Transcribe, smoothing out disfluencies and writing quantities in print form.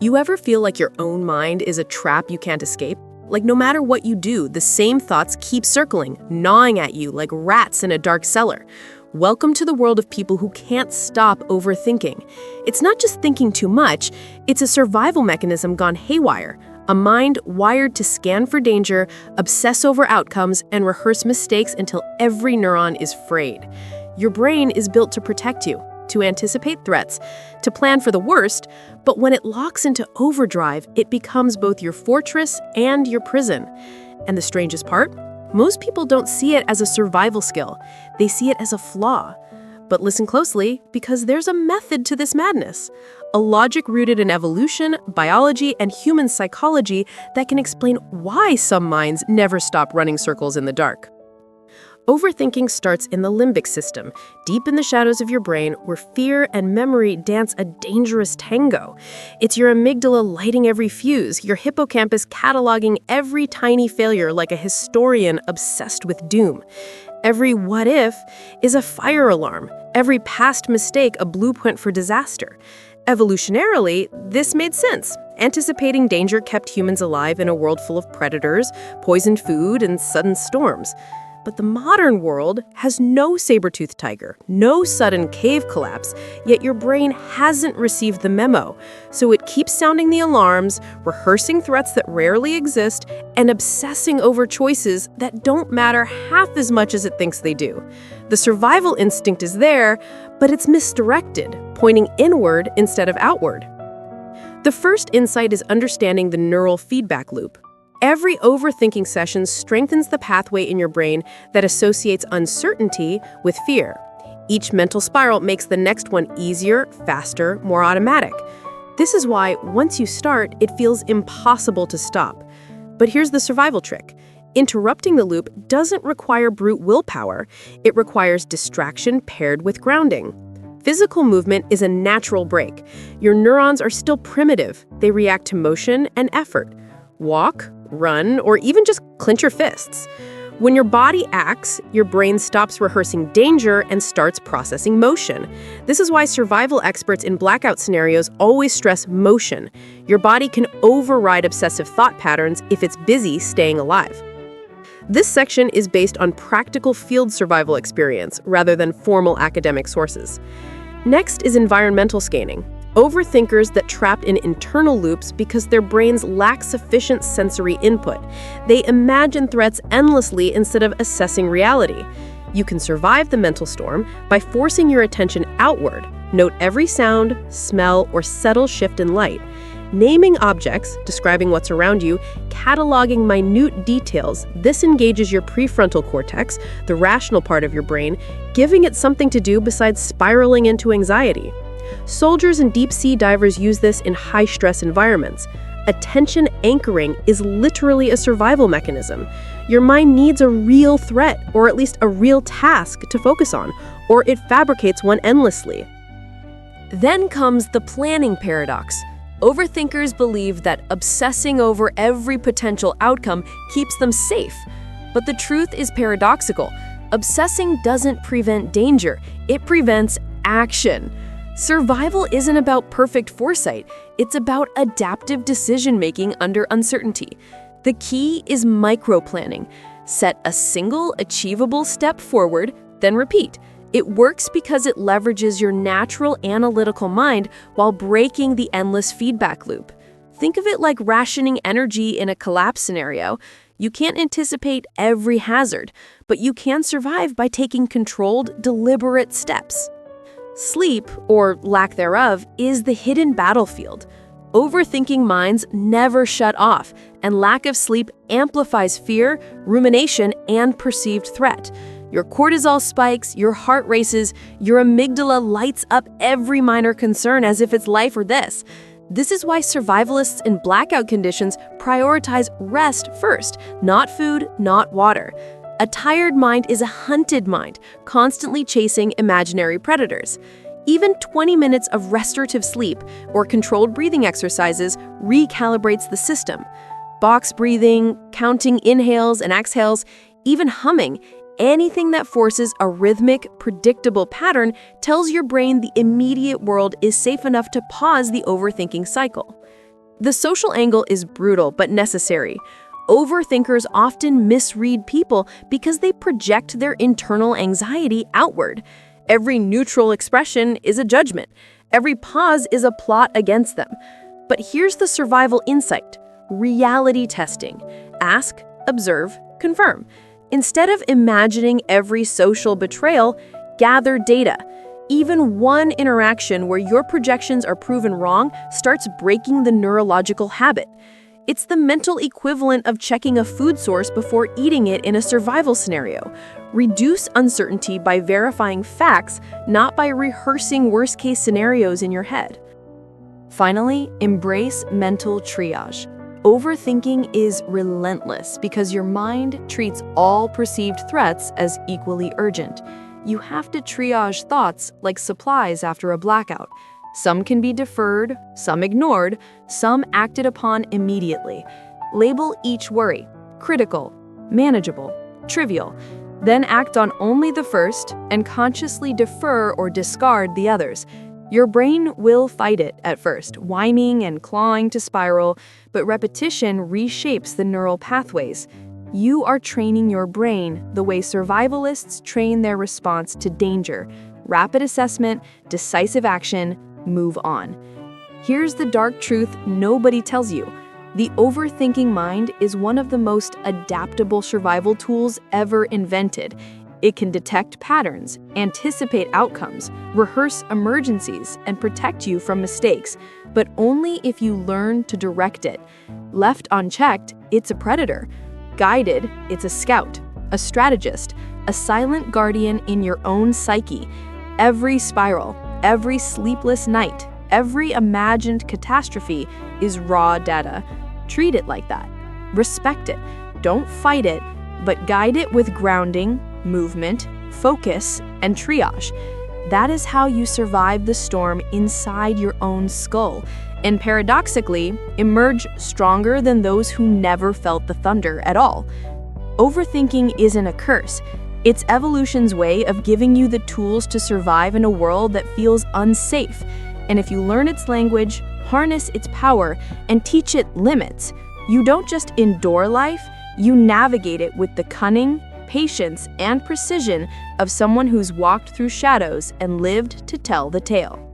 You ever feel like your own mind is a trap you can't escape? Like no matter what you do, the same thoughts keep circling, gnawing at you like rats in a dark cellar. Welcome to the world of people who can't stop overthinking. It's not just thinking too much, it's a survival mechanism gone haywire. A mind wired to scan for danger, obsess over outcomes, and rehearse mistakes until every neuron is frayed. Your brain is built to protect you, to anticipate threats, to plan for the worst, but when it locks into overdrive, it becomes both your fortress and your prison. And the strangest part? Most people don't see it as a survival skill. They see it as a flaw. But listen closely, because there's a method to this madness. A logic rooted in evolution, biology, and human psychology that can explain why some minds never stop running circles in the dark. Overthinking starts in the limbic system, deep in the shadows of your brain where fear and memory dance a dangerous tango. It's your amygdala lighting every fuse, your hippocampus cataloging every tiny failure like a historian obsessed with doom. Every what if is a fire alarm, every past mistake a blueprint for disaster. Evolutionarily, this made sense. Anticipating danger kept humans alive in a world full of predators, poisoned food, and sudden storms. But the modern world has no saber-toothed tiger, no sudden cave collapse, yet your brain hasn't received the memo. So it keeps sounding the alarms, rehearsing threats that rarely exist, and obsessing over choices that don't matter half as much as it thinks they do. The survival instinct is there, but it's misdirected, pointing inward instead of outward. The first insight is understanding the neural feedback loop. Every overthinking session strengthens the pathway in your brain that associates uncertainty with fear. Each mental spiral makes the next one easier, faster, more automatic. This is why, once you start, it feels impossible to stop. But here's the survival trick. Interrupting the loop doesn't require brute willpower. It requires distraction paired with grounding. Physical movement is a natural break. Your neurons are still primitive. They react to motion and effort. Walk, run, or even just clench your fists. When your body acts, your brain stops rehearsing danger and starts processing motion. This is why survival experts in blackout scenarios always stress motion. Your body can override obsessive thought patterns if it's busy staying alive. This section is based on practical field survival experience rather than formal academic sources. Next is environmental scanning. Overthinkers that trapped in internal loops because their brains lack sufficient sensory input. They imagine threats endlessly instead of assessing reality. You can survive the mental storm by forcing your attention outward. Note every sound, smell, or subtle shift in light. Naming objects, describing what's around you, cataloging minute details. This engages your prefrontal cortex, the rational part of your brain, giving it something to do besides spiraling into anxiety. Soldiers and deep-sea divers use this in high-stress environments. Attention anchoring is literally a survival mechanism. Your mind needs a real threat, or at least a real task to focus on, or it fabricates one endlessly. Then comes the planning paradox. Overthinkers believe that obsessing over every potential outcome keeps them safe. But the truth is paradoxical. Obsessing doesn't prevent danger, it prevents action. Survival isn't about perfect foresight, it's about adaptive decision-making under uncertainty. The key is micro-planning. Set a single, achievable step forward, then repeat. It works because it leverages your natural analytical mind while breaking the endless feedback loop. Think of it like rationing energy in a collapse scenario. You can't anticipate every hazard, but you can survive by taking controlled, deliberate steps. Sleep, or lack thereof, is the hidden battlefield. Overthinking minds never shut off, and lack of sleep amplifies fear, rumination, and perceived threat. Your cortisol spikes, your heart races, your amygdala lights up every minor concern as if it's life or this. This is why survivalists in blackout conditions prioritize rest first, not food, not water. A tired mind is a hunted mind, constantly chasing imaginary predators. Even 20 minutes of restorative sleep or controlled breathing exercises recalibrates the system. Box breathing, counting inhales and exhales, even humming, anything that forces a rhythmic, predictable pattern tells your brain the immediate world is safe enough to pause the overthinking cycle. The social angle is brutal but necessary. Overthinkers often misread people because they project their internal anxiety outward. Every neutral expression is a judgment. Every pause is a plot against them. But here's the survival insight: reality testing. Ask, observe, confirm. Instead of imagining every social betrayal, gather data. Even one interaction where your projections are proven wrong starts breaking the neurological habit. It's the mental equivalent of checking a food source before eating it in a survival scenario. Reduce uncertainty by verifying facts, not by rehearsing worst-case scenarios in your head. Finally, embrace mental triage. Overthinking is relentless because your mind treats all perceived threats as equally urgent. You have to triage thoughts like supplies after a blackout. Some can be deferred, some ignored, some acted upon immediately. Label each worry: critical, manageable, trivial. Then act on only the first and consciously defer or discard the others. Your brain will fight it at first, whining and clawing to spiral, but repetition reshapes the neural pathways. You are training your brain the way survivalists train their response to danger: rapid assessment, decisive action, move on. Here's the dark truth nobody tells you. The overthinking mind is one of the most adaptable survival tools ever invented. It can detect patterns, anticipate outcomes, rehearse emergencies, and protect you from mistakes, but only if you learn to direct it. Left unchecked, it's a predator. Guided, it's a scout, a strategist, a silent guardian in your own psyche. Every spiral, every sleepless night, every imagined catastrophe is raw data. Treat it like that. Respect it. Don't fight it, but guide it with grounding, movement, focus, and triage. That is how you survive the storm inside your own skull, and paradoxically, emerge stronger than those who never felt the thunder at all. Overthinking isn't a curse. It's evolution's way of giving you the tools to survive in a world that feels unsafe. And if you learn its language, harness its power, and teach it limits, you don't just endure life, you navigate it with the cunning, patience, and precision of someone who's walked through shadows and lived to tell the tale.